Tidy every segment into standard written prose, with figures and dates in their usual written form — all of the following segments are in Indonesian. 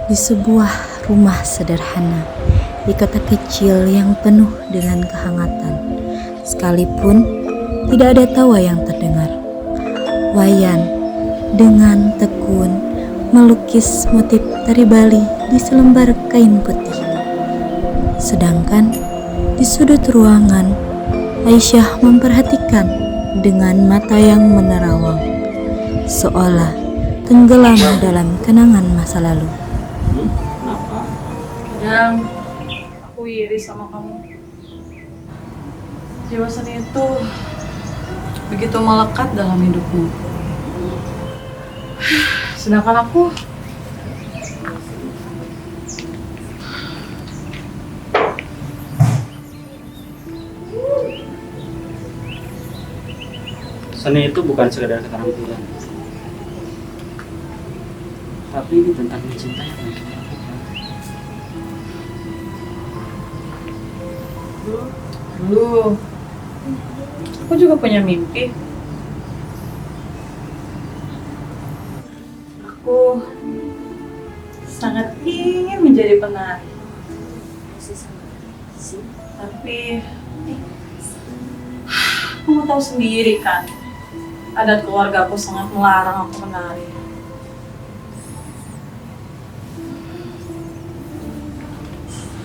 Di sebuah rumah sederhana, di kota kecil yang penuh dengan kehangatan, sekalipun tidak ada tawa yang terdengar. Wayan dengan tekun melukis motif tari Bali di selembar kain putih. Sedangkan di sudut ruangan, Aisyah memperhatikan dengan mata yang menerawang, seolah tenggelam dalam kenangan masa lalu. Kenapa? Kadang aku iri sama kamu. Dewasa itu begitu melekat dalam hidupmu. Sedangkan aku Seni itu bukan sekedar keterampilan, tapi ini tentang mencintai apa yang kita lakukan. dulu aku juga punya mimpi. Aku sangat ingin menjadi penari. Tapi kamu tahu sendiri kan, adat keluarga aku sangat melarang aku menari.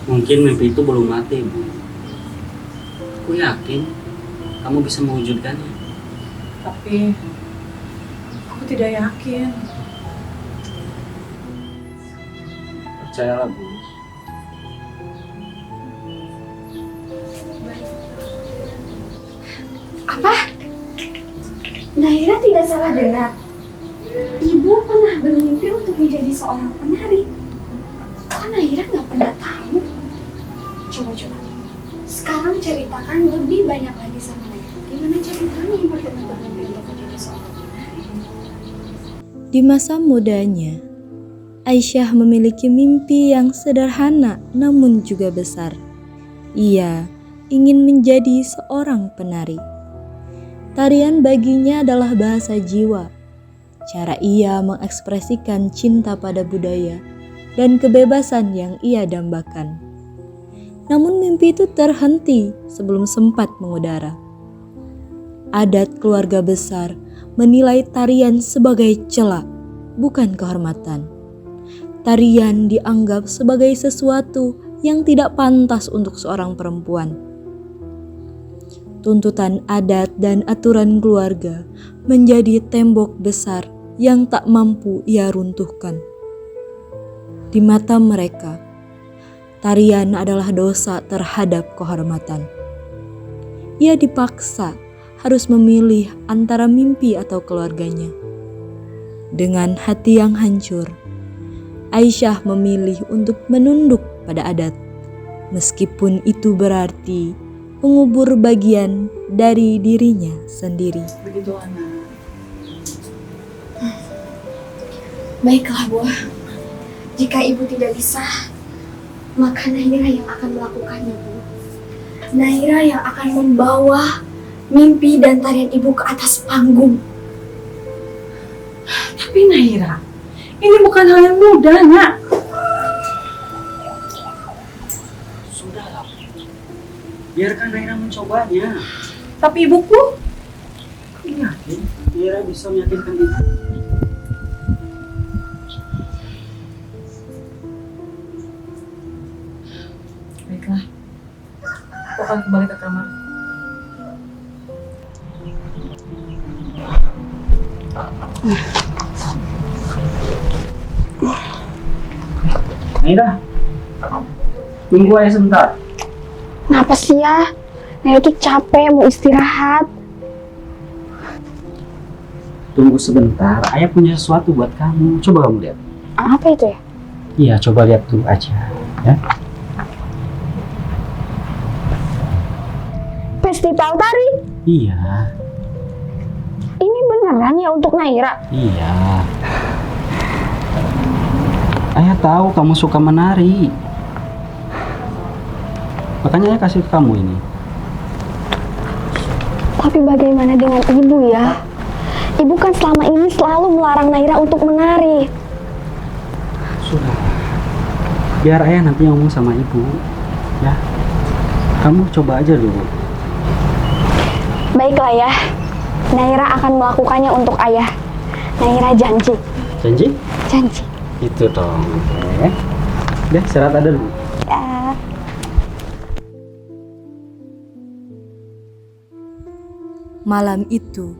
Mungkin mimpi itu belum mati, Bu. Aku yakin kamu bisa mewujudkannya. Tapi aku tidak yakin. Percayalah, Bu. Apa? Naira tidak salah dengar. Ibu pernah bermimpi untuk menjadi seorang penari. Kok Naira nggak pernah tahu? Coba. Sekarang ceritakan lebih banyak lagi sama Naira. Gimana ceritanya Ibu pernah bermimpi untuk menjadi seorang penari? Di masa mudanya, Aisyah memiliki mimpi yang sederhana namun juga besar. Ia ingin menjadi seorang penari. Tarian baginya adalah bahasa jiwa, cara ia mengekspresikan cinta pada budaya dan kebebasan yang ia dambakan. Namun mimpi itu terhenti sebelum sempat mengudara. Adat keluarga besar menilai tarian sebagai cela, bukan kehormatan. Tarian dianggap sebagai sesuatu yang tidak pantas untuk seorang perempuan. Tuntutan adat dan aturan keluarga menjadi tembok besar yang tak mampu ia runtuhkan. Di mata mereka, tarian adalah dosa terhadap kehormatan. Ia dipaksa harus memilih antara mimpi atau keluarganya. Dengan hati yang hancur, Aisyah memilih untuk menunduk pada adat, meskipun itu berarti mengubur bagian dari dirinya sendiri. Begitu, anak. Baiklah, Bu. Jika Ibu tidak bisa, maka Naira yang akan melakukannya, Bu. Naira yang akan membawa mimpi dan tarian Ibu ke atas panggung. Tapi Naira, ini bukan hal yang mudah, Nak. Sudahlah. Biarkan Naira mencobanya. Tapi ibuku, Aku yakin Naira bisa meyakinkan ibu. baiklah. Aku akan kembali ke kamar. Naira, tunggu aja sebentar. Kenapa sih ya? Naira tuh capek, mau istirahat. Tunggu sebentar, ayah punya sesuatu buat kamu. Coba kamu lihat. Apa itu ya? Iya, coba lihat dulu aja. Ya. Festival tari? Iya, Ini beneran ya untuk Naira? iya. Ayah tahu kamu suka menari. Makanya ayah kasih ke kamu ini. Tapi bagaimana dengan Ibu ya? Ibu kan selama ini selalu melarang Naira untuk menari. Sudah. Biar ayah nanti ngomong sama ibu. Ya, kamu coba aja dulu. Baiklah ya, Naira akan melakukannya untuk ayah. Naira janji. Janji? Janji. Itu dong. Oke. Udah, istirahat ada dulu. Ya. Malam itu,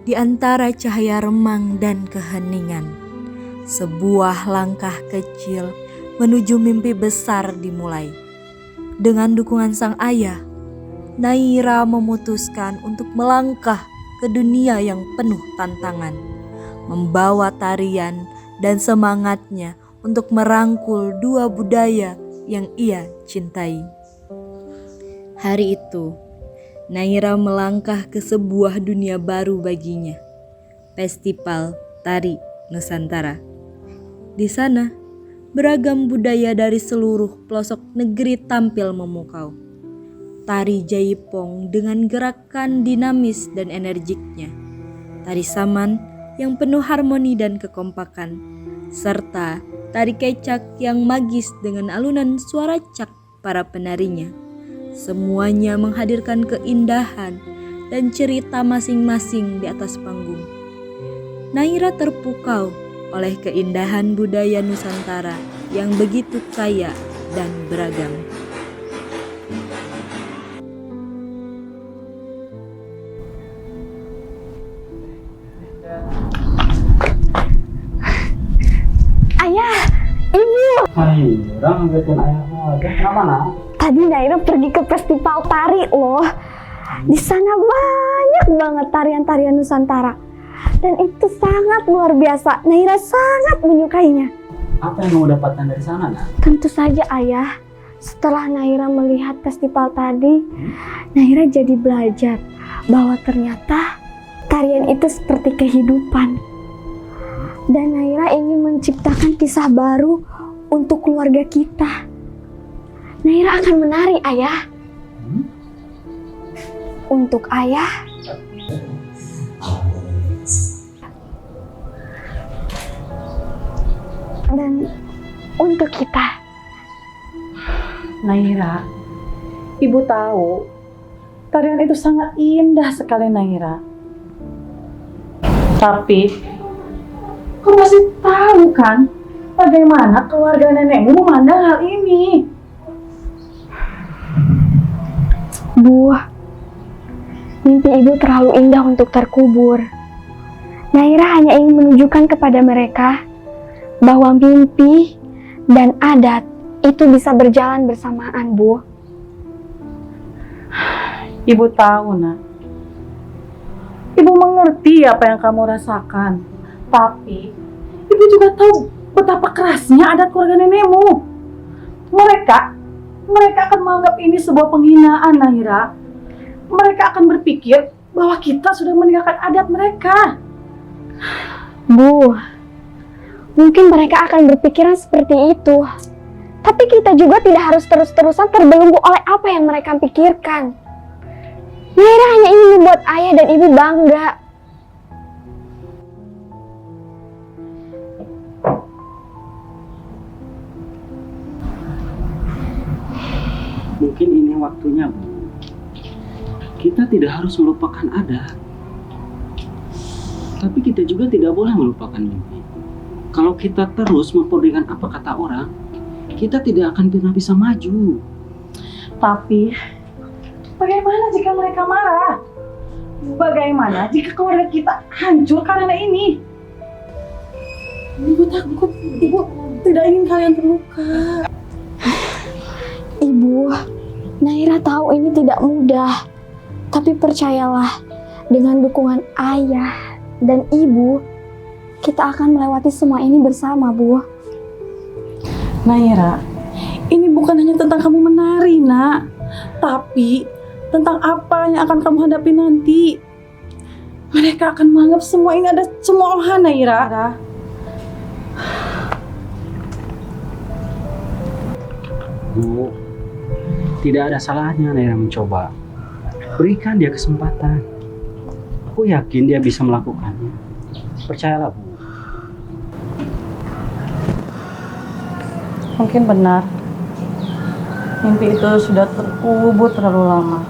di antara cahaya remang dan keheningan, sebuah langkah kecil menuju mimpi besar dimulai. Dengan dukungan sang ayah, Naira memutuskan untuk melangkah ke dunia yang penuh tantangan, membawa tarian dan semangatnya untuk merangkul dua budaya yang ia cintai. Hari itu, Naira melangkah ke sebuah dunia baru baginya, Festival Tari Nusantara. Di sana, beragam budaya dari seluruh pelosok negeri tampil memukau. Tari jaipong dengan gerakan dinamis dan energiknya, tari saman yang penuh harmoni dan kekompakan, serta tari kecak yang magis dengan alunan suara cak para penarinya. Semuanya menghadirkan keindahan dan cerita masing-masing di atas panggung. Naira terpukau oleh keindahan budaya Nusantara yang begitu kaya dan beragam. Ayah, ibu. Hai, orang ngeliatin ayah aja. Kenapa nak? Tadi Naira pergi ke festival tari loh. Di sana banyak banget tarian-tarian Nusantara. Dan itu sangat luar biasa. Naira sangat menyukainya. Apa yang kamu dapatkan dari sana, nak? Tentu saja ayah. Setelah Naira melihat festival tadi, Naira jadi belajar bahwa ternyata tarian itu seperti kehidupan. Dan Naira ingin menciptakan kisah baru untuk keluarga kita. Naira akan menari, ayah. Untuk ayah. Dan untuk kita. Naira, ibu tahu tarian itu sangat indah sekali, Naira. Tapi kau masih tahu kan bagaimana keluarga nenekmu memandang hal ini? Bu, mimpi ibu terlalu indah untuk terkubur. Naira hanya ingin menunjukkan kepada mereka bahwa mimpi dan adat itu bisa berjalan bersamaan, Bu. Ibu tahu, nak. Ibu mengerti apa yang kamu rasakan. Tapi, ibu juga tahu betapa kerasnya adat keluarga nenekmu. Mereka akan menganggap ini sebuah penghinaan, Naira. Mereka akan berpikir bahwa kita sudah meninggalkan adat mereka. Bu, mungkin mereka akan berpikiran seperti itu. Tapi kita juga tidak harus terus-terusan terbelenggu oleh apa yang mereka pikirkan. Naira hanya ingin membuat ayah dan ibu bangga. Mungkin ini waktunya, Bu. Kita tidak harus melupakan adat. Tapi kita juga tidak boleh melupakan mimpi. Kalau kita terus memperdulikan apa kata orang, kita tidak akan pernah bisa maju. Tapi, bagaimana jika mereka marah? Bagaimana jika keluarga kita hancur karena ini? Ibu takut, ibu tidak ingin kalian terluka. Ibu, Naira tahu ini tidak mudah. Tapi percayalah, dengan dukungan ayah dan ibu, kita akan melewati semua ini bersama, Bu. Naira, ini bukan hanya tentang kamu menari, nak. Tapi tentang apa yang akan kamu hadapi nanti. Mereka akan menganggap semua ini ada cemoohan, Naira. Bu, tidak ada salahnya Naira mencoba. Berikan dia kesempatan. Aku yakin dia bisa melakukannya. Percayalah, Bu. Mungkin benar. Mimpi itu sudah terkubur terlalu lama.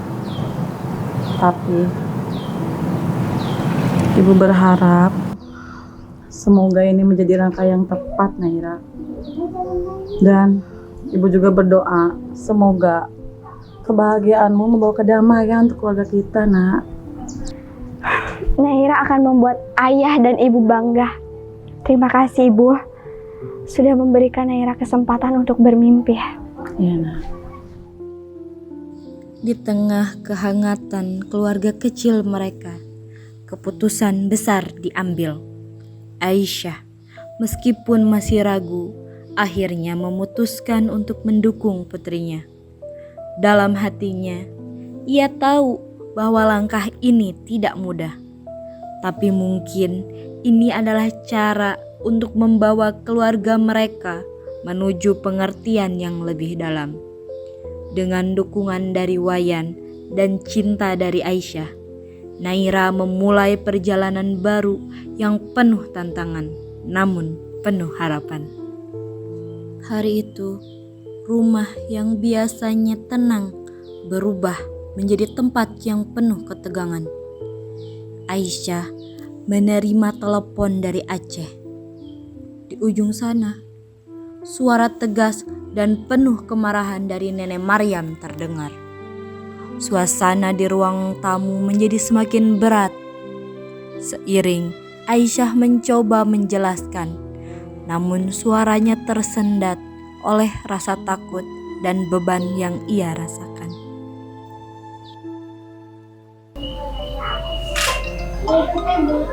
Tapi Ibu berharap semoga ini menjadi rangka yang tepat, Naira. Dan Ibu juga berdoa semoga kebahagiaanmu membawa kedamaian untuk keluarga kita, Nak. Naira akan membuat ayah dan ibu bangga. Terima kasih, Ibu, sudah memberikan Naira kesempatan untuk bermimpi. Iya, Nak. Di tengah kehangatan keluarga kecil mereka, keputusan besar diambil. Aisyah, meskipun masih ragu, akhirnya memutuskan untuk mendukung putrinya. Dalam hatinya, ia tahu bahwa langkah ini tidak mudah. Tapi mungkin ini adalah cara untuk membawa keluarga mereka menuju pengertian yang lebih dalam. Dengan dukungan dari Wayan dan cinta dari Aisyah, Naira memulai perjalanan baru yang penuh tantangan, namun penuh harapan. Hari itu, rumah yang biasanya tenang berubah menjadi tempat yang penuh ketegangan. Aisyah menerima telepon dari Aceh. Di ujung sana, suara tegas dan penuh kemarahan dari Nenek Maryam terdengar. Suasana di ruang tamu menjadi semakin berat. Seiring Aisyah mencoba menjelaskan, namun suaranya tersendat oleh rasa takut dan beban yang ia rasakan.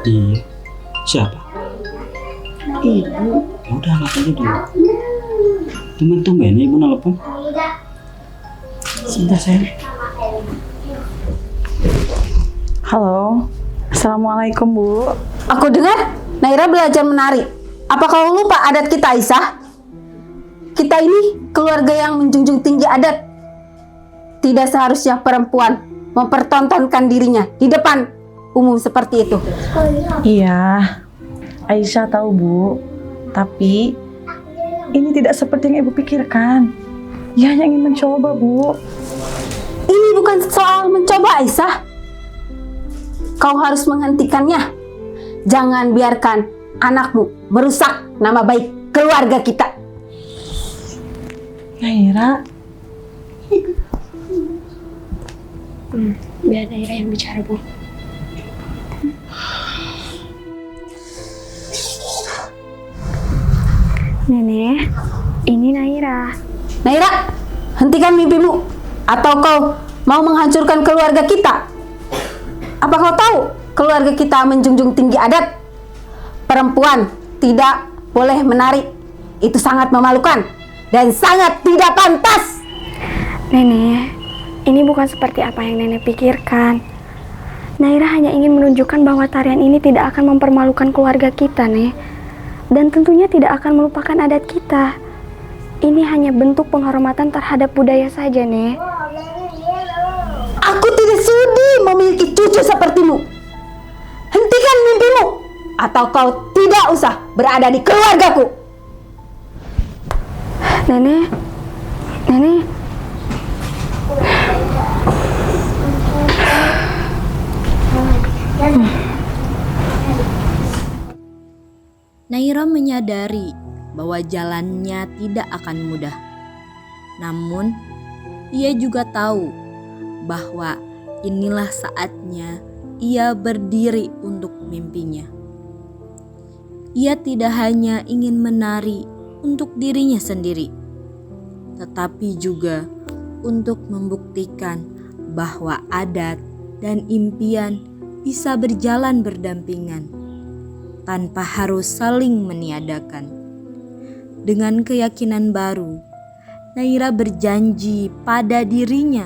Di siapa? Ibu. Ya udah angkat aja dulu. Tumben-tumben ibu nelpon. Sebentar sayang. Halo. Assalamualaikum, Bu. Aku dengar Naira belajar menari. Apa kau lupa adat kita, Aisyah? Kita ini keluarga yang menjunjung tinggi adat. Tidak seharusnya perempuan mempertontonkan dirinya di depan umum seperti itu. Iya, Aisyah tahu, Bu. Tapi ini tidak seperti yang Ibu pikirkan. Ia hanya ingin mencoba, Bu. Ini bukan soal mencoba, Aisyah. Kau harus menghentikannya. Jangan biarkan anakmu merusak nama baik keluarga kita. Naira, Biar Naira yang bicara, Bu. Nenek, ini Naira. Naira, hentikan mimpimu. Atau kau mau menghancurkan keluarga kita? Apa kau tahu keluarga kita menjunjung tinggi adat? Perempuan tidak boleh menari. Itu sangat memalukan dan sangat tidak pantas. Nenek, ini bukan seperti apa yang Nenek pikirkan. Naira hanya ingin menunjukkan bahwa tarian ini tidak akan mempermalukan keluarga kita, Nek. Dan tentunya tidak akan melupakan adat kita. Ini hanya bentuk penghormatan terhadap budaya saja, Nek. Aku tidak sudi memiliki cucu sepertimu. Hentikan mimpimu, atau kau tidak usah berada di keluargaku. Nenek, Nenek. Naira menyadari bahwa jalannya tidak akan mudah. Namun, ia juga tahu bahwa inilah saatnya ia berdiri untuk mimpinya. Ia tidak hanya ingin menari untuk dirinya sendiri, tetapi juga untuk membuktikan bahwa adat dan impian bisa berjalan berdampingan tanpa harus saling meniadakan. Dengan keyakinan baru, Naira berjanji pada dirinya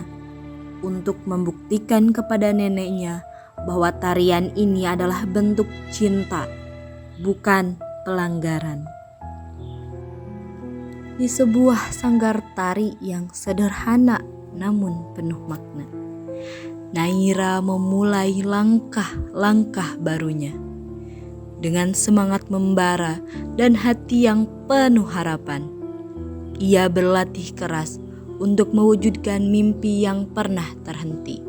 untuk membuktikan kepada neneknya bahwa tarian ini adalah bentuk cinta, bukan pelanggaran. Di sebuah sanggar tari yang sederhana namun penuh makna, Naira memulai langkah-langkah barunya. Dengan semangat membara dan hati yang penuh harapan, ia berlatih keras untuk mewujudkan mimpi yang pernah terhenti,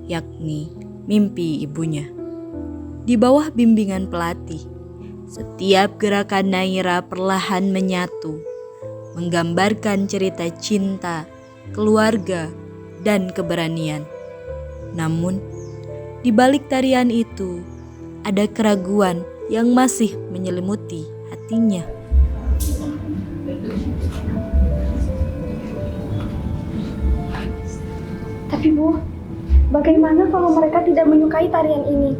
yakni mimpi ibunya. Di bawah bimbingan pelatih, setiap gerakan Naira perlahan menyatu, menggambarkan cerita cinta, keluarga, dan keberanian. Namun, di balik tarian itu, ada keraguan yang masih menyelimuti hatinya. Tapi Bu, bagaimana kalau mereka tidak menyukai tarian ini?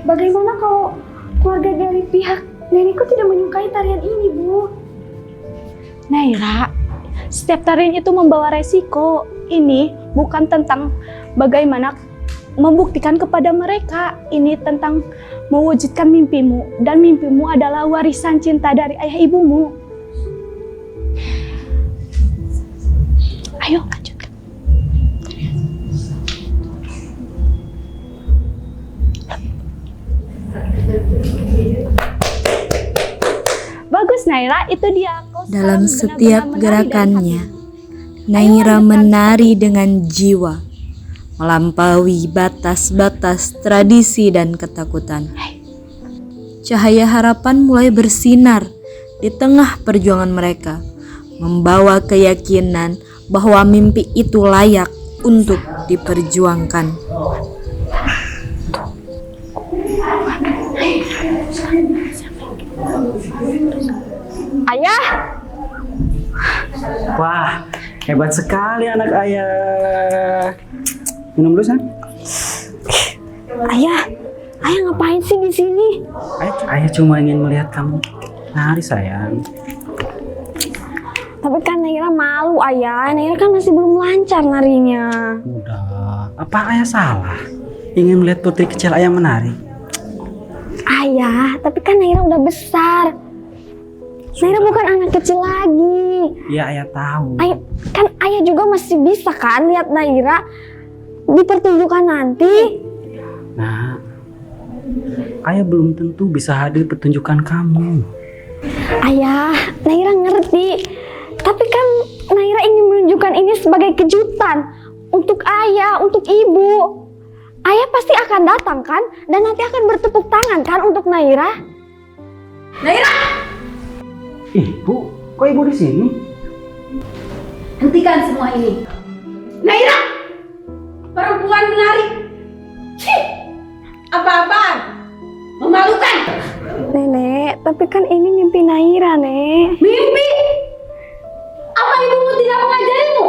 Bagaimana kalau keluarga dari pihak nenekku tidak menyukai tarian ini, Bu? Naira, setiap tarian itu membawa resiko. Ini bukan tentang bagaimana membuktikan kepada mereka. Ini tentang mewujudkan mimpimu. Dan mimpimu adalah warisan cinta dari ayah ibumu. Ayo lanjutkan. Bagus Naira, itu dia. Kau Dalam sekarang setiap benar-benar menari dari gerakannya, hati. Naira menari dengan jiwa, melampaui batas-batas tradisi dan ketakutan. Cahaya harapan mulai bersinar di tengah perjuangan mereka, membawa keyakinan bahwa mimpi itu layak untuk diperjuangkan. Ayah, Wah, hebat sekali anak ayah. Minum dulu, San. ayah ngapain sih di sini? Ayah cuma ingin melihat kamu nari, sayang. Tapi kan Naira malu ayah. Naira kan masih belum lancar narinya. Udah, apa ayah salah? Ingin melihat putri kecil ayah menari? Ayah, tapi kan Naira udah besar. Naira bukan anak kecil lagi. Ya, ayah tahu. Ayah juga masih bisa kan lihat Naira di pertunjukan nanti. Nah, ayah belum tentu bisa hadir pertunjukan kamu. Ayah, Naira ngerti. Tapi kan Naira ingin menunjukkan ini sebagai kejutan untuk ayah, untuk ibu. Ayah pasti akan datang kan, dan nanti akan bertepuk tangan kan untuk Naira. Naira, Ibu, kok ibu di sini? hentikan semua ini. Naira, perempuan menari. Cih, apa-apaan? Memalukan. Nenek, tapi kan ini mimpi Naira, Nek. Mimpi? Apa ibumu tidak mengajarimu?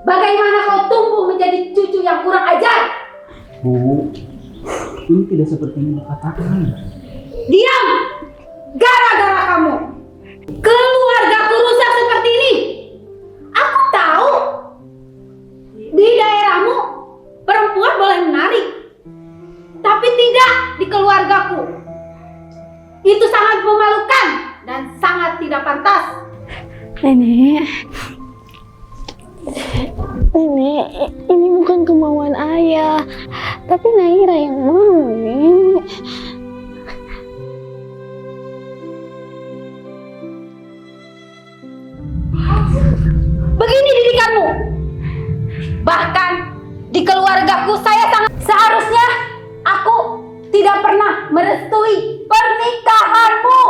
Bagaimana kau tumbuh menjadi cucu yang kurang ajar? Bu, ini tidak seperti yang katakan. Diam! Gara-gara kamu, keluargaku rusak seperti ini. Aku tahu di daerahmu perempuan boleh menari, tapi tidak di keluargaku. Itu sangat memalukan dan sangat tidak pantas. Nenek, ini bukan kemauan ayah, tapi Naira yang mau, Nek. Begini didikanmu. Bahkan di keluargaku saya sangat seharusnya aku tidak pernah merestui pernikahanmu.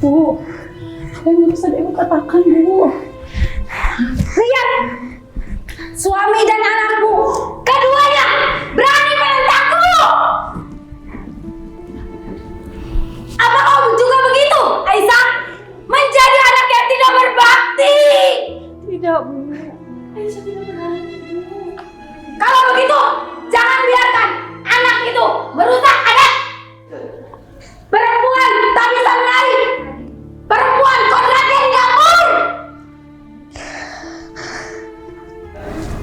Bu, apa yang bisa ibu katakan, Bu? Lihat, suami dan anakmu keduanya berani menentangku. Apa kamu juga begitu, Aisyah? Menjadi anak yang tidak berbakti. Tidak, Bu. Aisyah tidak berani, Bu. Kalau begitu, jangan biarkan anak itu merusak adat. Perempuan tak bisa menari. Perempuan kodratnya di dapur.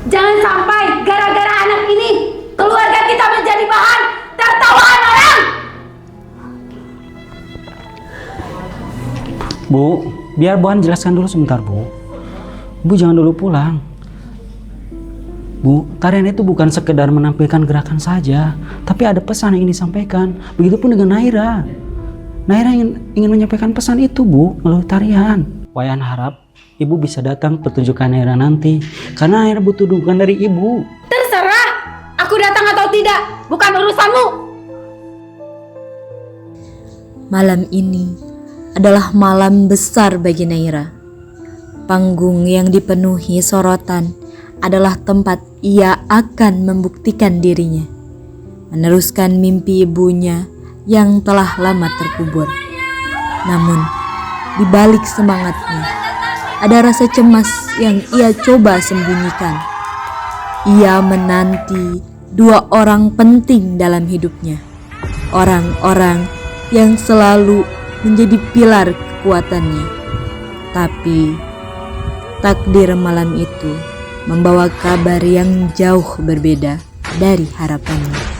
Jangan sampai gara-gara anak ini keluarga kita menjadi bahan tertawaan orang. Bu, biar Buan jelaskan dulu sebentar, Bu. Bu jangan dulu pulang. Bu, tarian itu bukan sekedar menampilkan gerakan saja, tapi ada pesan yang ingin disampaikan. Begitupun dengan Naira. Naira ingin menyampaikan pesan itu, Bu, melalui tarian. Wayan harap Ibu bisa datang pertunjukan Naira nanti, karena Naira butuh dukungan dari Ibu. Terserah, aku datang atau tidak, bukan urusanmu. Malam ini adalah malam besar bagi Naira. Panggung yang dipenuhi sorotan adalah tempat ia akan membuktikan dirinya, meneruskan mimpi ibunya yang telah lama terkubur. Namun, di balik semangatnya, ada rasa cemas yang ia coba sembunyikan. Ia menanti dua orang penting dalam hidupnya, orang-orang yang selalu menjadi pilar kekuatannya. Tapi, takdir malam itu membawa kabar yang jauh berbeda dari harapannya.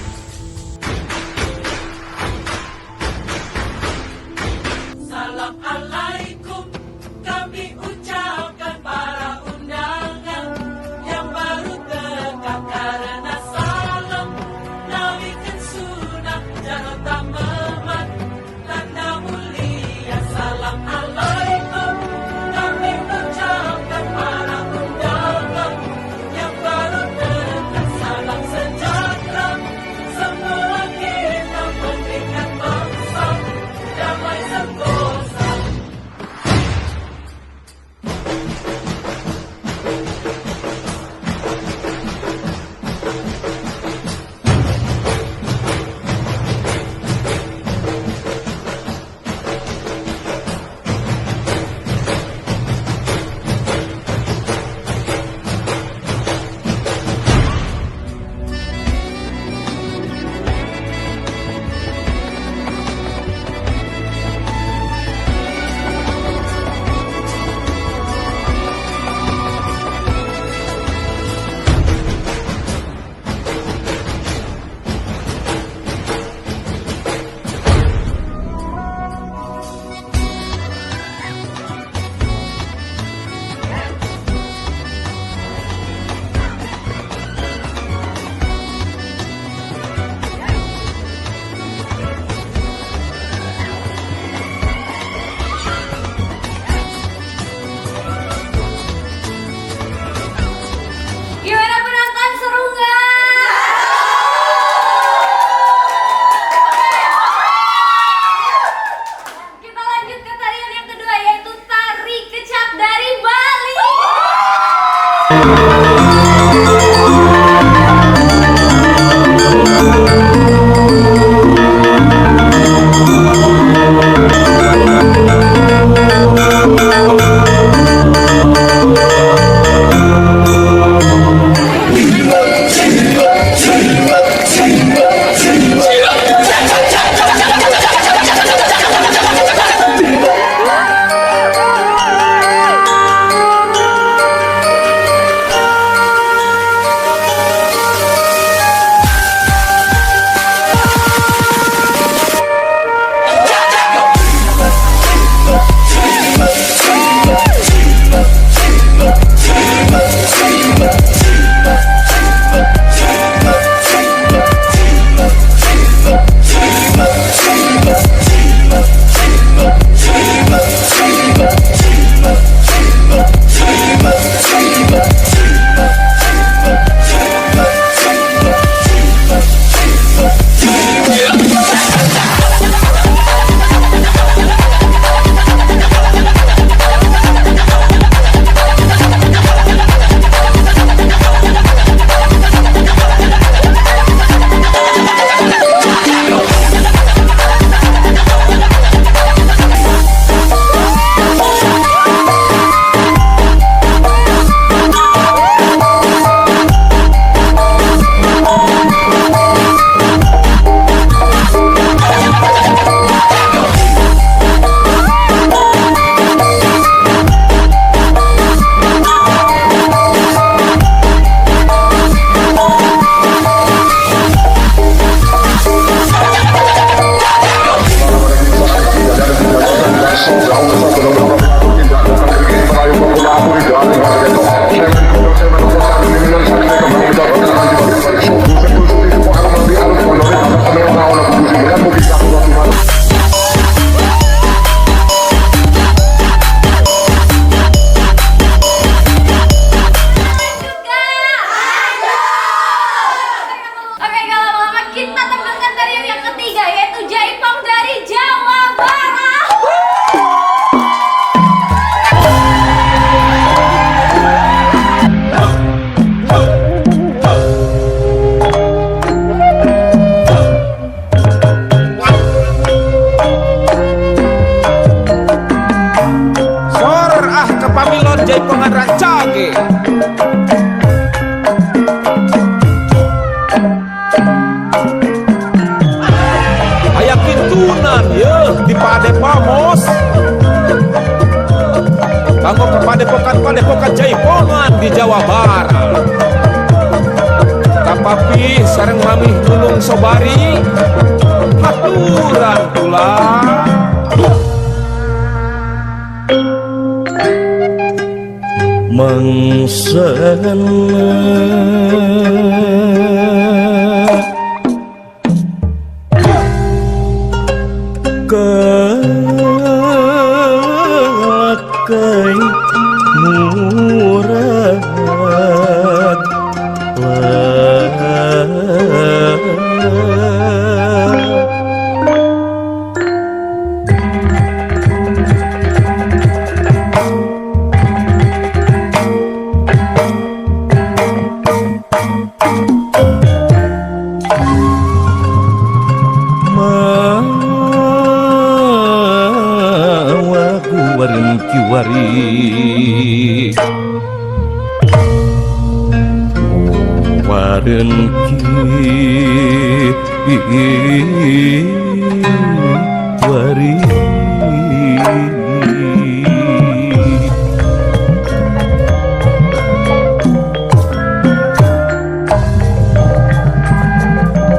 padepokan jaipongan di Jawa Barat. Kapapi sareng mamih nulung sobari haturan tulang. Mangsana kakai murad kiwari waren kiwari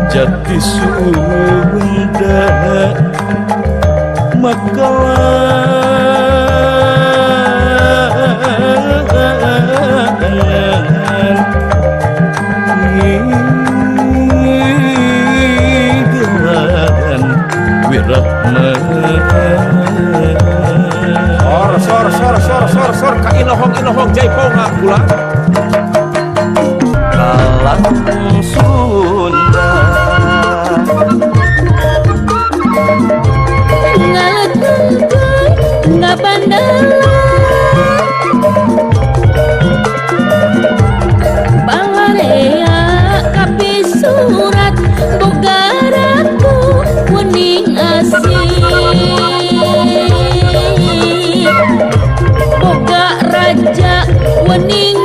Jati Sunda Sor kainohong jaipongan pula kalang Sunda nggak pandang Bangarea kapi surat bogaraku wening asih boga raja wening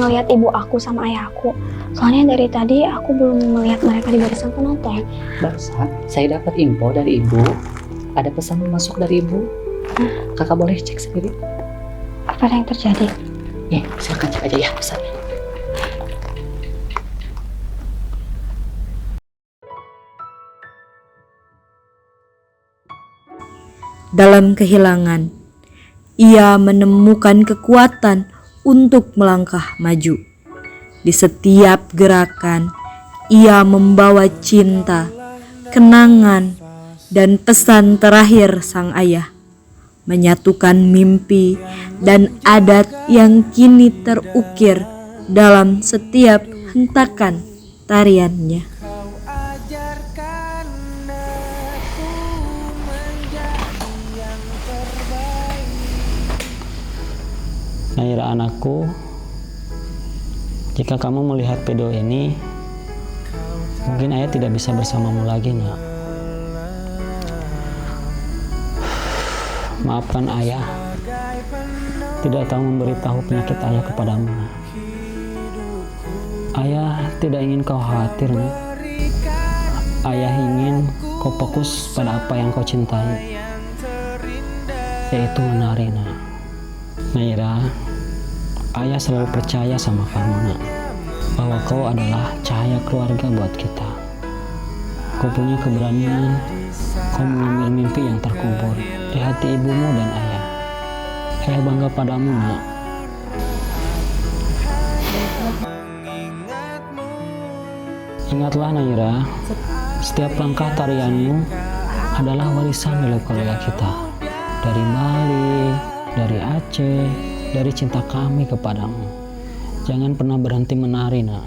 ngelihat ibu aku sama ayah aku. Soalnya dari tadi aku belum melihat mereka di barisan penonton. Barusan saya dapat info dari ibu. Ada pesan masuk dari ibu. Kakak boleh cek sendiri? Apa yang terjadi? Ya, silakan cek aja ya pesannya. Dalam kehilangan, ia menemukan kekuatan untuk melangkah maju. Di setiap gerakan, ia membawa cinta, kenangan, dan pesan terakhir sang ayah. Menyatukan mimpi dan adat yang kini terukir dalam setiap hentakan tariannya. Naira anakku, jika kamu melihat video ini, mungkin ayah tidak bisa bersamamu lagi, nak. Maafkan ayah, tidak tahu memberitahu penyakit ayah kepadamu, nak. Ayah tidak ingin kau khawatir, nak. Ayah ingin kau fokus pada apa yang kau cintai, yaitu menari, nak. Naira, ayah selalu percaya sama kamu, nak, bahwa kau adalah cahaya keluarga buat kita. Kau punya keberanian, kau mengambil mimpi yang terkubur di hati ibumu dan ayah. Ayah bangga padamu, nak. Ingatlah, Naira, setiap langkah tarianmu adalah warisan dari keluarga kita. Dari Bali, dari Aceh, dari cinta kami kepadamu. Jangan pernah berhenti menari, nak,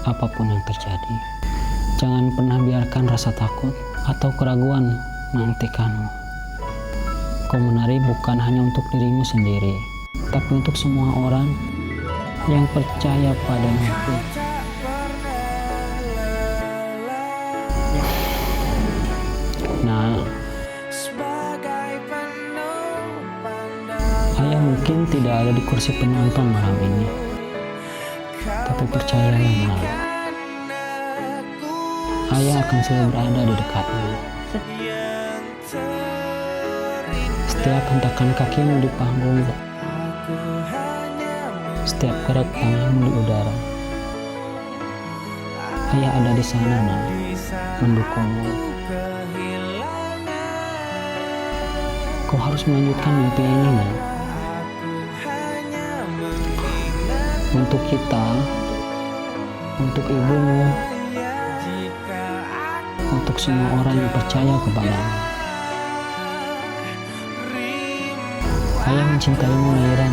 apapun yang terjadi. Jangan pernah biarkan rasa takut atau keraguan menghentikanmu. Kau menari bukan hanya untuk dirimu sendiri, tapi untuk semua orang yang percaya padamu. Nah, ayah mungkin tidak ada di kursi penonton malam ini, tapi percayalah, nak, ayah akan selalu berada di dekatmu. Setiap hentakan kakimu di panggung, setiap gerak tanganmu di udara, ayah ada di sana, nak, mendukungmu. Kau harus melanjutkan mimpi ini, nak. Untuk kita, untuk ibumu, untuk semua orang yang percaya kepadamu. Ayah mencintaimu, Naira.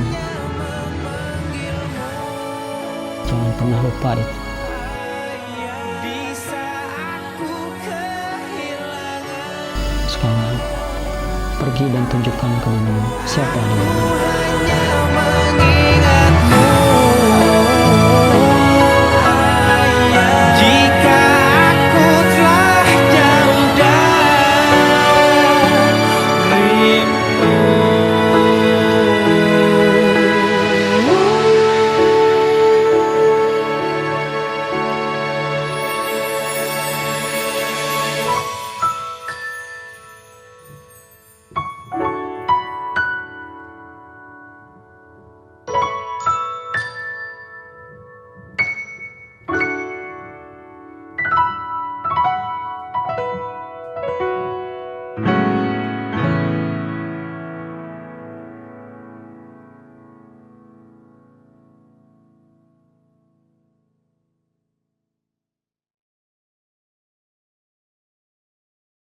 Jangan pernah lupa itu. Sekarang, pergi dan tunjukkan ke dunia siapa dirimu.